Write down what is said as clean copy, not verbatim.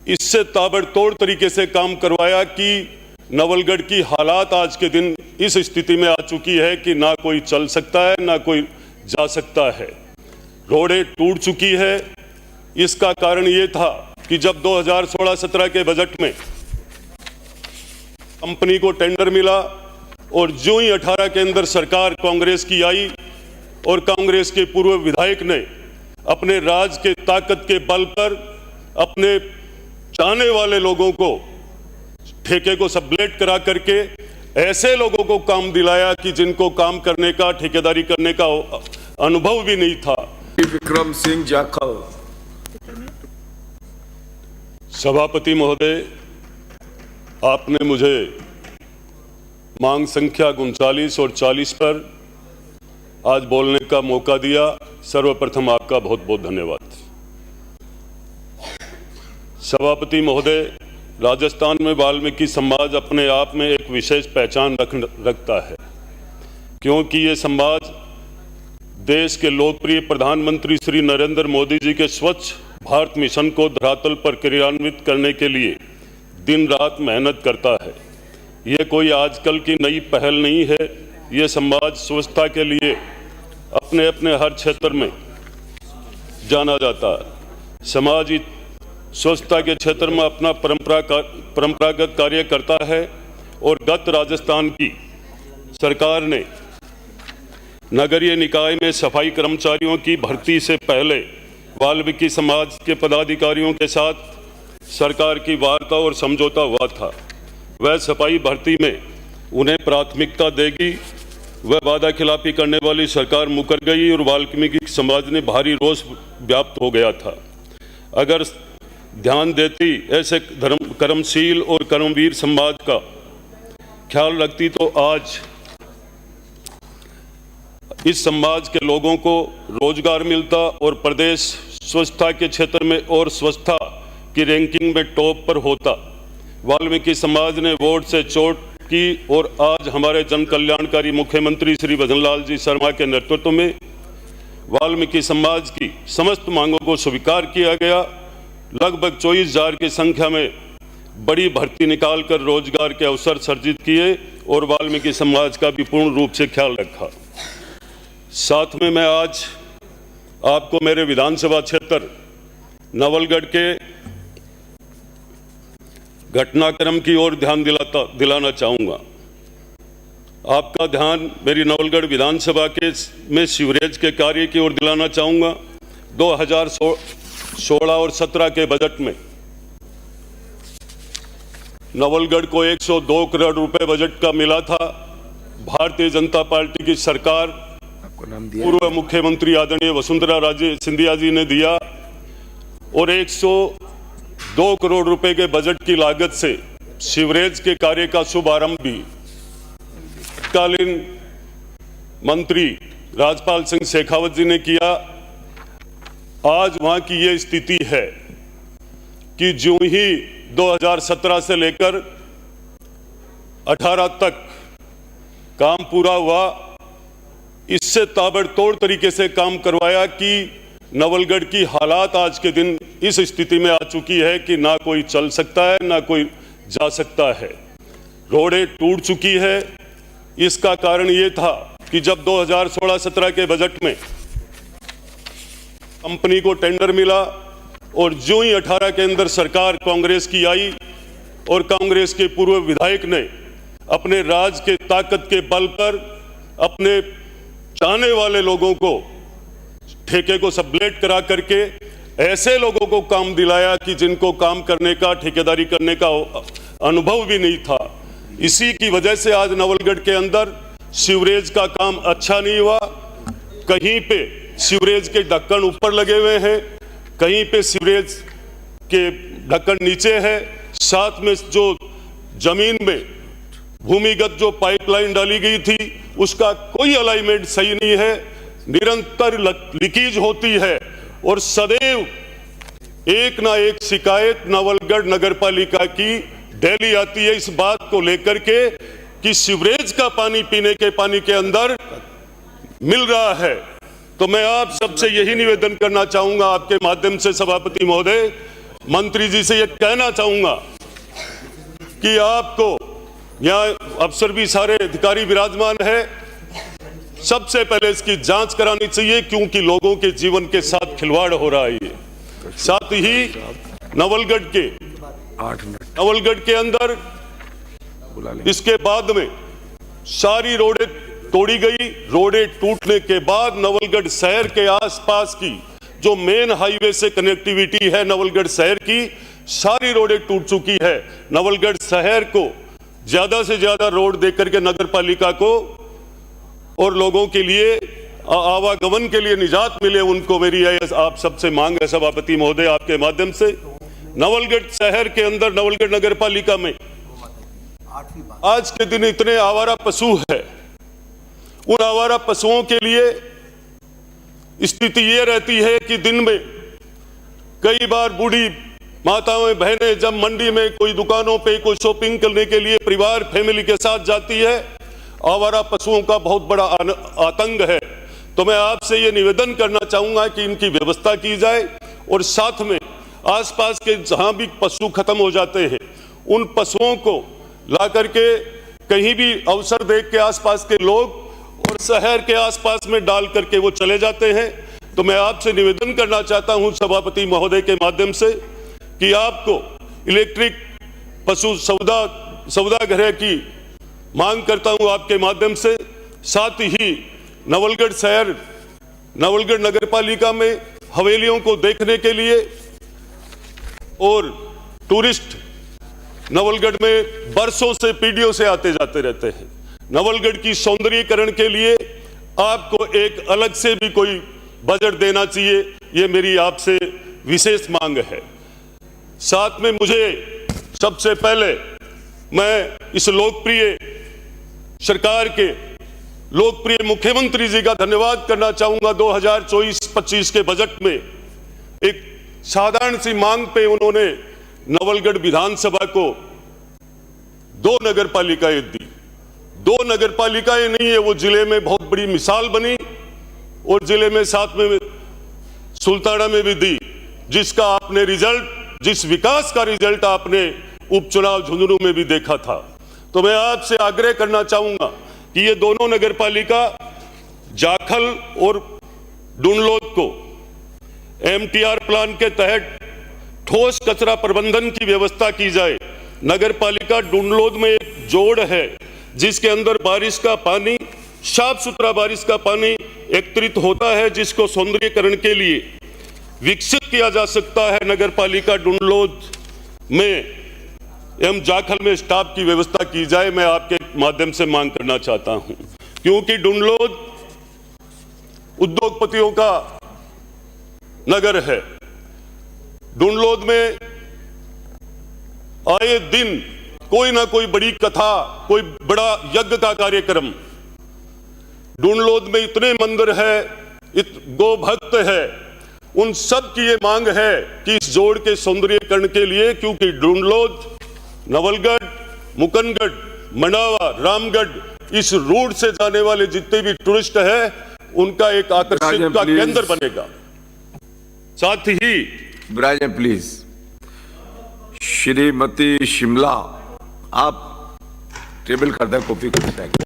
इससे ताबड़तोड़ तरीके से काम करवाया कि नवलगढ़ की हालात आज के दिन इस स्थिति में आ चुकी है कि ना कोई चल सकता है ना कोई जा सकता है। रोडें टूट चुकी है। इसका कारण ये था कि जब 2016-17 के बजट में कंपनी को टेंडर मिला और जो ही 18 के अंदर सरकार कांग्रेस की आई और कांग्रेस के पूर्व विधायक ने अपने राज के ताकत के बल पर अपने चाहने वाले लोगों को ठेके को सबलेट करा करके ऐसे लोगों को काम दिलाया कि जिनको काम करने का, ठेकेदारी करने का अनुभव भी नहीं था। विक्रम सिंह जाखल। सभापति महोदय, आपने मुझे मांग संख्या 39 और 40 पर आज बोलने का मौका दिया। सर्वप्रथम आपका बहुत बहुत धन्यवाद। सभापति महोदय, राजस्थान में वाल्मीकि समाज अपने आप में एक विशेष पहचान रखता है, क्योंकि ये समाज देश के लोकप्रिय प्रधानमंत्री श्री नरेंद्र मोदी जी के स्वच्छ भारत मिशन को धरातल पर क्रियान्वित करने के लिए दिन रात मेहनत करता है। ये कोई आजकल की नई पहल नहीं है। ये समाज स्वच्छता के लिए अपने अपने हर क्षेत्र में जाना जाता है। समाज स्वच्छता के क्षेत्र में अपना परंपरागत कार्य करता है और गत राजस्थान की सरकार ने नगरीय निकाय में सफाई कर्मचारियों की भर्ती से पहले वाल्मीकि समाज के पदाधिकारियों के साथ सरकार की वार्ता और समझौता हुआ था। वह सफाई भर्ती में उन्हें प्राथमिकता देगी। वह वादा खिलाफी करने वाली सरकार मुकर गई और वाल्मीकि समाज ने भारी रोष व्याप्त हो गया था। अगर ध्यान देती, ऐसे कर्मशील और कर्मवीर समाज का ख्याल रखती तो आज इस समाज के लोगों को रोजगार मिलता और प्रदेश स्वच्छता के क्षेत्र में और स्वच्छता की रैंकिंग में टॉप पर होता। वाल्मीकि समाज ने वोट से चोट की और आज हमारे जन कल्याणकारी मुख्यमंत्री श्री भजनलाल जी शर्मा के नेतृत्व में वाल्मीकि समाज की समस्त मांगों को स्वीकार किया गया। लगभग 24,000 की संख्या में बड़ी भर्ती निकालकर रोजगार के अवसर सृजित किए और वाल्मीकि समाज का भी पूर्ण रूप से ख्याल रखा। साथ में मैं आज आपको मेरे विधानसभा क्षेत्र नवलगढ़ के घटनाक्रम की ओर ध्यान दिलाना चाहूँगा। आपका ध्यान मेरी नवलगढ़ विधानसभा के में सीवरेज के कार्य की ओर दिलाना चाहूँगा। 2016 और 17 के बजट में नवलगढ़ को 102 करोड़ रुपए बजट का मिला था। भारतीय जनता पार्टी की सरकार पूर्व मुख्यमंत्री आदरणीय वसुंधरा राजे सिंधिया जी ने दिया और 102 करोड़ रुपए के बजट की लागत से सीवरेज के कार्य का शुभारंभ भी तत्कालीन मंत्री राजपाल सिंह शेखावत जी ने किया। आज वहां की ये स्थिति है कि जो ही 2017 से लेकर 18 तक काम पूरा हुआ, इससे ताबड़तोड़ तरीके से काम करवाया कि नवलगढ़ की हालात आज के दिन इस स्थिति में आ चुकी है कि ना कोई चल सकता है ना कोई जा सकता है। रोडें टूट चुकी है। इसका कारण ये था कि जब 2016-17 के बजट में कंपनी को टेंडर मिला और जो ही 18 के अंदर सरकार कांग्रेस की आई और कांग्रेस के पूर्व विधायक ने अपने राज के ताकत के बल पर अपने चाहने वाले लोगों को ठेके को सबलेट करा करके ऐसे लोगों को काम दिलाया कि जिनको काम करने का, ठेकेदारी करने का अनुभव भी नहीं था। इसी की वजह से आज नवलगढ़ के अंदर सीवरेज का काम अच्छा नहीं हुआ। कहीं पे सीवरेज के ढक्कन ऊपर लगे हुए हैं, कहीं पे सीवरेज के ढक्कन नीचे है। साथ में जो जमीन में भूमिगत जो पाइपलाइन डाली गई थी उसका कोई अलाइनमेंट सही नहीं है। निरंतर लीकेज होती है और सदैव एक ना एक शिकायत नवलगढ़ नगरपालिका की डेली आती है इस बात को लेकर के कि सीवरेज का पानी पीने के पानी के अंदर मिल रहा है। तो मैं आप सबसे यही निवेदन करना चाहूंगा आपके माध्यम से सभापति महोदय, मंत्री जी से यह कहना चाहूंगा कि आपको यहाँ अफसर भी सारे अधिकारी विराजमान है, सबसे पहले इसकी जांच करानी चाहिए क्योंकि लोगों के जीवन के साथ खिलवाड़ हो रहा है ये। साथ ही नवलगढ़ के अंदर इसके बाद में सारी रोडें तोड़ी गई। रोडें टूटने के बाद नवलगढ़ शहर के आसपास की जो मेन हाईवे से कनेक्टिविटी है नवलगढ़ शहर की, सारी रोडें टूट चुकी है। नवलगढ़ शहर को ज्यादा से ज्यादा रोड देकर के नगर पालिका को और लोगों के लिए आवागमन के लिए निजात मिले, उनको मेरी आप सबसे मांग है सभापति महोदय आपके माध्यम से। नवलगढ़ शहर के अंदर नवलगढ़ नगर पालिका में आज के दिन इतने आवारा पशु है, उन आवारा पशुओं के लिए स्थिति यह रहती है कि दिन में कई बार बूढ़ी माताएं बहनें जब मंडी में कोई दुकानों पे कोई शॉपिंग करने के लिए परिवार फैमिली के साथ जाती है, आवारा पशुओं का बहुत बड़ा आतंक है। तो मैं आपसे ये निवेदन करना चाहूंगा कि इनकी व्यवस्था की जाए और साथ में आसपास के जहां भी पशु खत्म हो जाते हैं उन पशुओं को ला करके कहीं भी अवसर देख के आसपास के लोग और शहर के आसपास में डाल करके वो चले जाते हैं। तो मैं आपसे निवेदन करना चाहता हूं सभापति महोदय के माध्यम से कि आपको इलेक्ट्रिक पशु सौदागर की मांग करता हूं आपके माध्यम से। साथ ही नवलगढ़ शहर नवलगढ़ नगर पालिका में हवेलियों को देखने के लिए और टूरिस्ट नवलगढ़ में बरसों से पीढ़ियों से आते जाते रहते हैं। नवलगढ़ की सौंदर्यीकरण के लिए आपको एक अलग से भी कोई बजट देना चाहिए, ये मेरी आपसे विशेष मांग है। साथ में मुझे सबसे पहले मैं इस लोकप्रिय सरकार के लोकप्रिय मुख्यमंत्री जी का धन्यवाद करना चाहूंगा। 2024-25 के बजट में एक साधारण सी मांग पे उन्होंने नवलगढ़ विधानसभा को 2 नगर पालिकाएं दी। 2 नगर पालिकाएं नहीं है, वो जिले में बहुत बड़ी मिसाल बनी और जिले में साथ में सुल्ताना में भी दी, जिसका आपने रिजल्ट, जिस विकास का रिजल्ट आपने उपचुनाव झुंझुनू में भी देखा था। तो मैं आपसे आग्रह करना चाहूंगा कि ये दोनों नगर पालिका जाखल और डुनलोद को एमटीआर प्लान के तहत ठोस कचरा प्रबंधन की व्यवस्था की जाए। नगर पालिका डुनलोद में एक जोड़ है जिसके अंदर बारिश का पानी, साफ सुथरा बारिश का पानी एकत्रित होता है, जिसको सौंदर्यीकरण के लिए विकसित किया जा सकता है। नगर पालिका डुनलोद में एवं जाखल में स्टाफ की व्यवस्था की जाए, मैं आपके माध्यम से मांग करना चाहता हूं, क्योंकि डुनलोद उद्योगपतियों का नगर है। डुनलोद में आए दिन कोई ना कोई बड़ी कथा, कोई बड़ा यज्ञ का कार्यक्रम। डुनलोद में इतने मंदिर है, गो भक्त है, उन सब की ये मांग है कि इस जोड़ के सौंदर्यीकरण के लिए, क्योंकि डुनलोद, नवलगढ़, मुकनगढ़, मंडावा, रामगढ़ इस रूट से जाने वाले जितने भी टूरिस्ट है उनका एक आकर्षण का केंद्र बनेगा। साथ ही विराजन प्लीज। श्रीमती शिमला, आप टेबल कर दें, कॉपी कर दें।